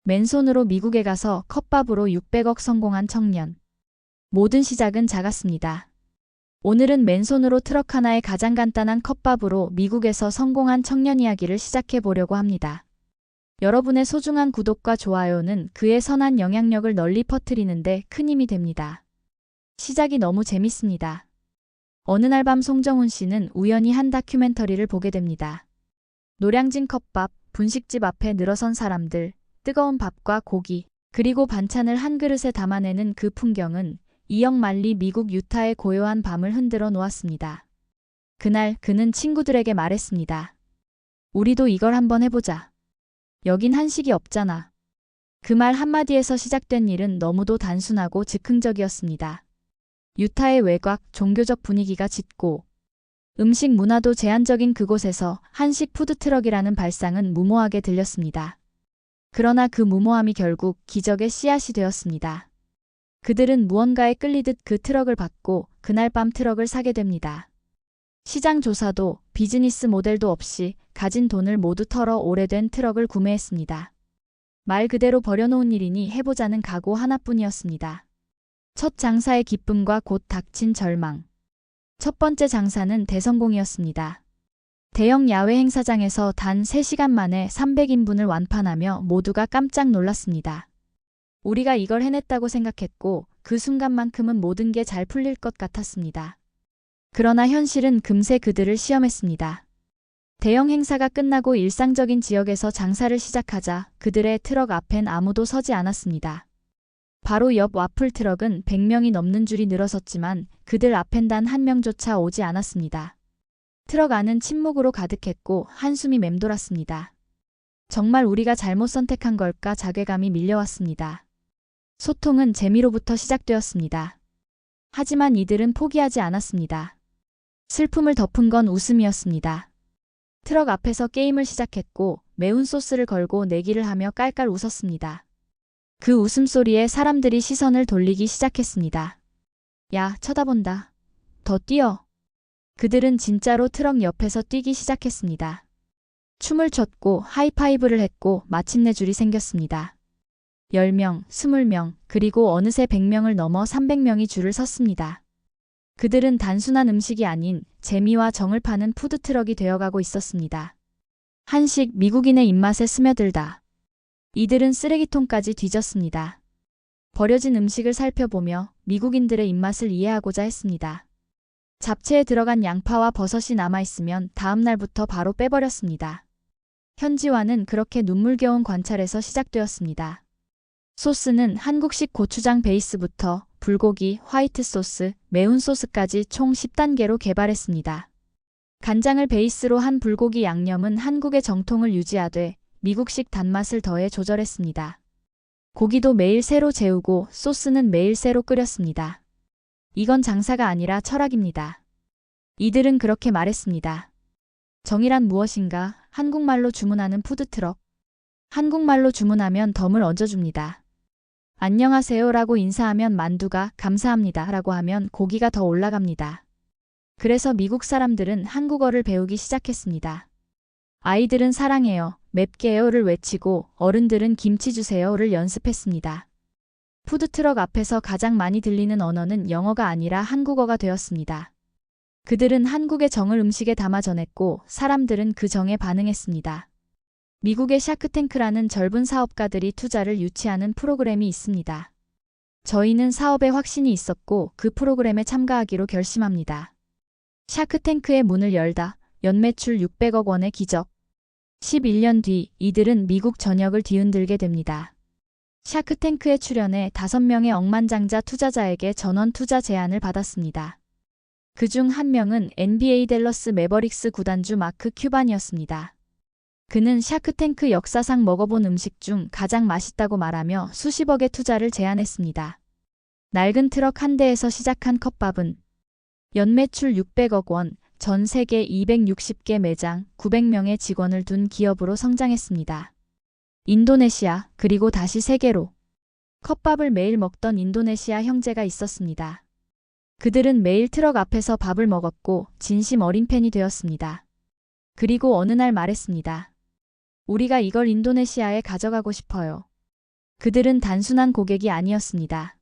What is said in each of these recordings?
맨손으로 미국에 가서 컵밥으로 600억 성공한 청년. 모든 시작은 작았습니다. 오늘은 맨손으로 트럭 하나에 가장 간단한 컵밥으로 미국에서 성공한 청년 이야기를 시작해 보려고 합니다. 여러분의 소중한 구독과 좋아요는 그의 선한 영향력을 널리 퍼뜨리는데 큰 힘이 됩니다. 시작이 너무 재밌습니다. 어느 날 밤 송정훈 씨는 우연히 한 다큐멘터리를 보게 됩니다. 노량진 컵밥, 분식집 앞에 늘어선 사람들, 뜨거운 밥과 고기, 그리고 반찬을 한 그릇에 담아내는 그 풍경은 2억 만리 미국 유타의 고요한 밤을 흔들어 놓았습니다. 그날 그는 친구들에게 말했습니다. 우리도 이걸 한번 해보자. 여긴 한식이 없잖아. 그 말 한마디에서 시작된 일은 너무도 단순하고 즉흥적이었습니다. 유타의 외곽, 종교적 분위기가 짙고 음식 문화도 제한적인 그곳에서 한식 푸드트럭이라는 발상은 무모하게 들렸습니다. 그러나 그 무모함이 결국 기적의 씨앗이 되었습니다. 그들은 무언가에 끌리듯 그 트럭을 받고 그날 밤 트럭을 사게 됩니다. 시장 조사도 비즈니스 모델도 없이 가진 돈을 모두 털어 오래된 트럭을 구매했습니다. 말 그대로 버려놓은 일이니 해보자는 각오 하나뿐이었습니다. 첫 장사의 기쁨과 곧 닥친 절망. 첫 번째 장사는 대성공이었습니다. 대형 야외 행사장에서 단 3시간 만에 300인분을 완판하며 모두가 깜짝 놀랐습니다. 우리가 이걸 해냈다고 생각했고 그 순간만큼은 모든 게 잘 풀릴 것 같았습니다. 그러나 현실은 금세 그들을 시험했습니다. 대형 행사가 끝나고 일상적인 지역에서 장사를 시작하자 그들의 트럭 앞엔 아무도 서지 않았습니다. 바로 옆 와플 트럭은 100명이 넘는 줄이 늘어섰지만 그들 앞엔 단 한 명조차 오지 않았습니다. 트럭 안은 침묵으로 가득했고 한숨이 맴돌았습니다. 정말 우리가 잘못 선택한 걸까 자괴감이 밀려왔습니다. 소통은 재미로부터 시작되었습니다. 하지만 이들은 포기하지 않았습니다. 슬픔을 덮은 건 웃음이었습니다. 트럭 앞에서 게임을 시작했고 매운 소스를 걸고 내기를 하며 깔깔 웃었습니다. 그 웃음소리에 사람들이 시선을 돌리기 시작했습니다. 야, 쳐다본다. 더 뛰어. 그들은 진짜로 트럭 옆에서 뛰기 시작했습니다. 춤을 췄고 하이파이브를 했고 마침내 줄이 생겼습니다. 10명, 20명, 그리고 어느새 100명을 넘어 300명이 줄을 섰습니다. 그들은 단순한 음식이 아닌 재미와 정을 파는 푸드트럭이 되어가고 있었습니다. 한식 미국인의 입맛에 스며들다. 이들은 쓰레기통까지 뒤졌습니다. 버려진 음식을 살펴보며 미국인들의 입맛을 이해하고자 했습니다. 잡채에 들어간 양파와 버섯이 남아있으면 다음 날부터 바로 빼버렸습니다. 현지화는 그렇게 눈물겨운 관찰에서 시작되었습니다. 소스는 한국식 고추장 베이스부터 불고기, 화이트 소스, 매운 소스까지 총 10단계로 개발했습니다. 간장을 베이스로 한 불고기 양념은 한국의 정통을 유지하되 미국식 단맛을 더해 조절했습니다. 고기도 매일 새로 재우고 소스는 매일 새로 끓였습니다. 이건 장사가 아니라 철학입니다. 이들은 그렇게 말했습니다. 정이란 무엇인가? 한국말로 주문하는 푸드트럭. 한국말로 주문하면 덤을 얹어줍니다. 안녕하세요라고 인사하면 만두가 감사합니다 라고 하면 고기가 더 올라갑니다. 그래서 미국 사람들은 한국어를 배우기 시작했습니다. 아이들은 사랑해요, 맵게요를 외치고 어른들은 김치 주세요를 연습했습니다. 푸드트럭 앞에서 가장 많이 들리는 언어는 영어가 아니라 한국어가 되었습니다. 그들은 한국의 정을 음식에 담아 전했고 사람들은 그 정에 반응했습니다. 미국의 샤크탱크라는 젊은 사업가들이 투자를 유치하는 프로그램이 있습니다. 저희는 사업에 확신이 있었고 그 프로그램에 참가하기로 결심합니다. 샤크탱크의 문을 열다 연매출 600억 원의 기적. 11년 뒤 이들은 미국 전역을 뒤흔들게 됩니다. 샤크탱크에 출연해 5명의 억만장자 투자자에게 전원 투자 제안을 받았습니다. 그중 한 명은 NBA 댈러스 매버릭스 구단주 마크 큐반이었습니다. 그는 샤크탱크 역사상 먹어본 음식 중 가장 맛있다고 말하며 수십억의 투자를 제안했습니다. 낡은 트럭 한 대에서 시작한 컵밥은 연매출 600억 원, 전 세계 260개 매장, 900명의 직원을 둔 기업으로 성장했습니다. 인도네시아, 그리고 다시 세계로. 컵밥을 매일 먹던 인도네시아 형제가 있었습니다. 그들은 매일 트럭 앞에서 밥을 먹었고 진심 어린 팬이 되었습니다. 그리고 어느 날 말했습니다. 우리가 이걸 인도네시아에 가져가고 싶어요. 그들은 단순한 고객이 아니었습니다.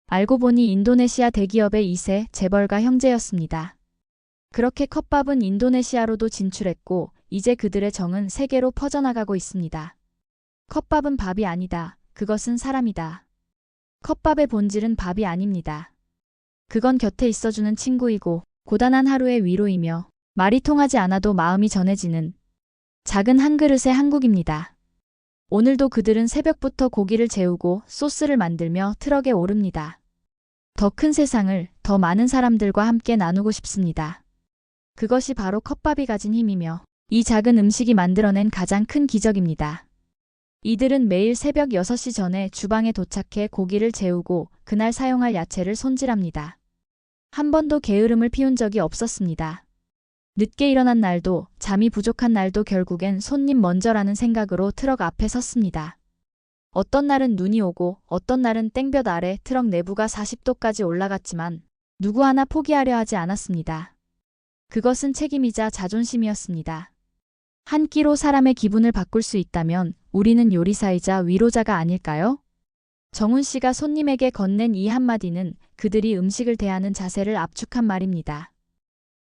알고 보니 인도네시아 대기업의 2세 재벌가 형제였습니다. 그렇게 컵밥은 인도네시아로도 진출했고 이제 그들의 정은 세계로 퍼져나가고 있습니다. 컵밥은 밥이 아니다. 그것은 사람이다. 컵밥의 본질은 밥이 아닙니다. 그건 곁에 있어주는 친구이고 고단한 하루의 위로이며 말이 통하지 않아도 마음이 전해지는 작은 한 그릇의 한국입니다. 오늘도 그들은 새벽부터 고기를 재우고 소스를 만들며 트럭에 오릅니다. 더 큰 세상을 더 많은 사람들과 함께 나누고 싶습니다. 그것이 바로 컵밥이 가진 힘이며 이 작은 음식이 만들어낸 가장 큰 기적입니다. 이들은 매일 새벽 6시 전에 주방에 도착해 고기를 재우고 그날 사용할 야채를 손질합니다. 한 번도 게으름을 피운 적이 없었습니다. 늦게 일어난 날도 잠이 부족한 날도 결국엔 손님 먼저라는 생각으로 트럭 앞에 섰습니다. 어떤 날은 눈이 오고 어떤 날은 땡볕 아래 트럭 내부가 40도까지 올라갔지만 누구 하나 포기하려 하지 않았습니다. 그것은 책임이자 자존심이었습니다. 한 끼로 사람의 기분을 바꿀 수 있다면 우리는 요리사이자 위로자가 아닐까요? 정훈 씨가 손님에게 건넨 이 한마디는 그들이 음식을 대하는 자세를 압축한 말입니다.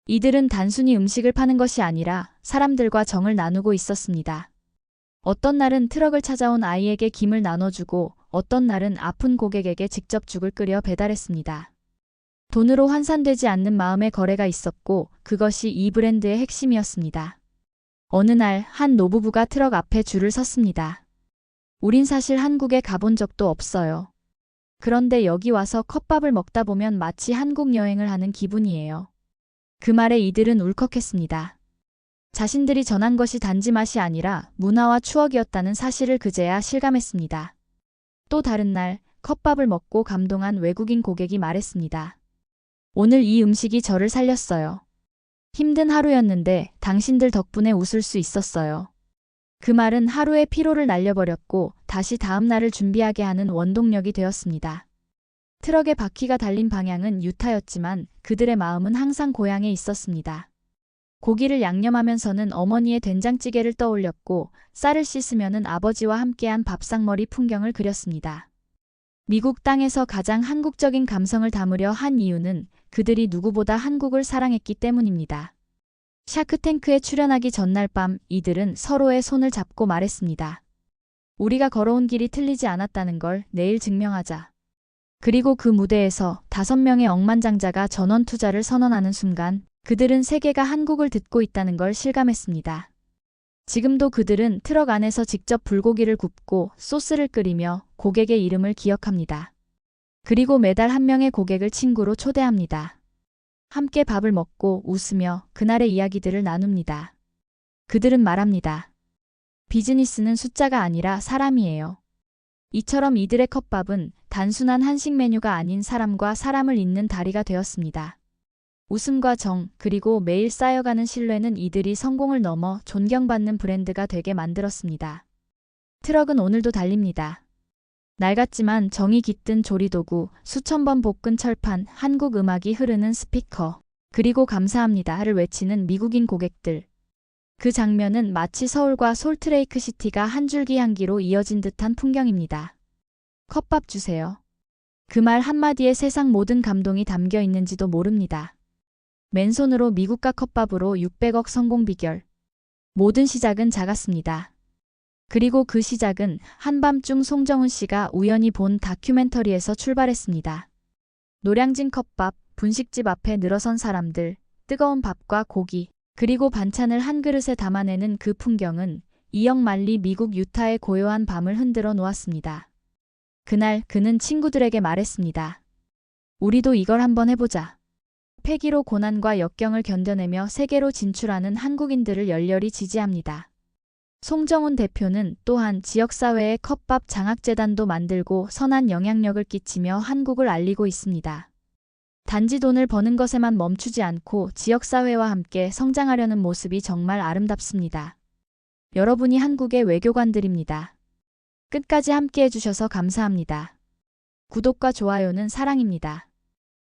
이들은 단순히 음식을 파는 것이 아니라 사람들과 정을 나누고 있었습니다. 어떤 날은 트럭을 찾아온 아이에게 김을 나눠주고 어떤 날은 아픈 고객에게 직접 죽을 끓여 배달했습니다. 돈으로 환산되지 않는 마음의 거래가 있었고 그것이 이 브랜드의 핵심이었습니다. 어느 날 한 노부부가 트럭 앞에 줄을 섰습니다. 우린 사실 한국에 가본 적도 없어요. 그런데 여기 와서 컵밥을 먹다 보면 마치 한국 여행을 하는 기분이에요. 그 말에 이들은 울컥했습니다. 자신들이 전한 것이 단지 맛이 아니라 문화와 추억이었다는 사실을 그제야 실감했습니다. 또 다른 날 컵밥을 먹고 감동한 외국인 고객이 말했습니다. 오늘 이 음식이 저를 살렸어요. 힘든 하루였는데 당신들 덕분에 웃을 수 있었어요. 그 말은 하루의 피로를 날려버렸고 다시 다음 날을 준비하게 하는 원동력이 되었습니다. 트럭의 바퀴가 달린 방향은 유타였지만 그들의 마음은 항상 고향에 있었습니다. 고기를 양념하면서는 어머니의 된장찌개를 떠올렸고 쌀을 씻으면은 아버지와 함께한 밥상머리 풍경을 그렸습니다. 미국 땅에서 가장 한국적인 감성을 담으려 한 이유는 그들이 누구보다 한국을 사랑했기 때문입니다. 샤크탱크에 출연하기 전날 밤 이들은 서로의 손을 잡고 말했습니다. 우리가 걸어온 길이 틀리지 않았다는 걸 내일 증명하자. 그리고 그 무대에서 5명의 억만장자가 전원 투자를 선언하는 순간 그들은 세계가 한국을 듣고 있다는 걸 실감했습니다. 지금도 그들은 트럭 안에서 직접 불고기를 굽고 소스를 끓이며 고객의 이름을 기억합니다. 그리고 매달 한 명의 고객을 친구로 초대합니다. 함께 밥을 먹고 웃으며 그날의 이야기들을 나눕니다. 그들은 말합니다. 비즈니스는 숫자가 아니라 사람이에요. 이처럼 이들의 컵밥은 단순한 한식 메뉴가 아닌 사람과 사람을 잇는 다리가 되었습니다. 웃음과 정, 그리고 매일 쌓여가는 신뢰는 이들이 성공을 넘어 존경받는 브랜드가 되게 만들었습니다. 트럭은 오늘도 달립니다. 낡았지만 정이 깃든 조리도구, 수천 번 볶은 철판, 한국 음악이 흐르는 스피커, 그리고 감사합니다를 외치는 미국인 고객들. 그 장면은 마치 서울과 솔트레이크 시티가 한 줄기 향기로 이어진 듯한 풍경입니다. 컵밥 주세요. 그 말 한마디에 세상 모든 감동이 담겨 있는지도 모릅니다. 맨손으로 미국가 컵밥으로 600억 성공 비결. 모든 시작은 작았습니다. 그리고 그 시작은 한밤중 송정훈 씨가 우연히 본 다큐멘터리에서 출발했습니다. 노량진 컵밥, 분식집 앞에 늘어선 사람들, 뜨거운 밥과 고기, 그리고 반찬을 한 그릇에 담아내는 그 풍경은 2억 마일리 미국 유타의 고요한 밤을 흔들어 놓았습니다. 그날 그는 친구들에게 말했습니다. 우리도 이걸 한번 해보자. 패기로 고난과 역경을 견뎌내며 세계로 진출하는 한국인들을 열렬히 지지합니다. 송정훈 대표는 또한 지역사회의 컵밥 장학재단도 만들고 선한 영향력을 끼치며 한국을 알리고 있습니다. 단지 돈을 버는 것에만 멈추지 않고 지역사회와 함께 성장하려는 모습이 정말 아름답습니다. 여러분이 한국의 외교관들입니다. 끝까지 함께 해주셔서 감사합니다. 구독과 좋아요는 사랑입니다.